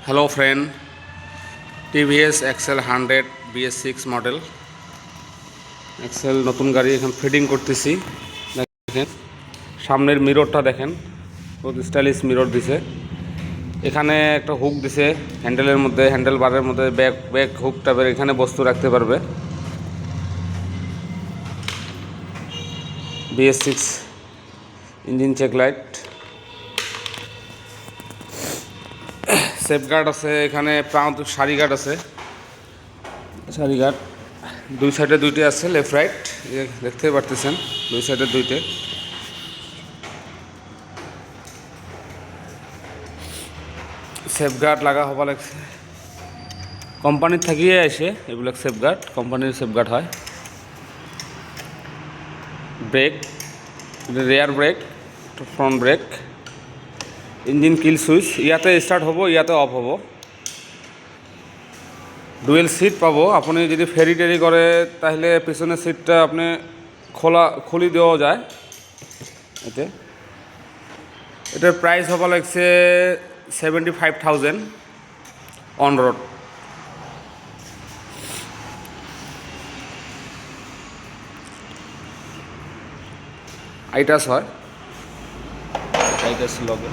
Hello friend, TVS XL 100 BS6 model XL নতুন গাড়ি এখন ফিটিং করতেছি। দেখেন সামনের মিররটা দেখেন, বহুত স্টাইলিশ মিরর দিছে। এখানে একটা হুক দিছে হ্যান্ডেলের মধ্যে, হ্যান্ডেল বারের মধ্যে ব্যাক হুক টাইপের, এখানে বস্তু রাখতে পারবে। BS6 engine check light, safeguard আছে এখানে, সারি গার্ড আছে, সারি গার্ড দুই সাইডে দুইটি আছে, লেফট রাইট দেখতে পারতেছেন, দুই সাইডে দুইটে। সেফগার্ড লাগা হবা লাগছে, কোম্পানির থাকিয়ে আসে এগুলো। সেফগার্ড কোম্পানির সেফগার্ড হয়। Brake, rear brake, front brake, engine kill switch, ইয়াতে স্টার্ট হবো, ইয়াতে অফ হবো। ডুয়েল সিট পাবো। আপনি যদি ফেরি টেরি করে তাহলে পিছনের সিটটা আপনি খুলি দেওয়া যায়। এটার প্রাইস হবা লাগছে 75,000 অন রোড। আইটাস হয়, আইটাস লগে।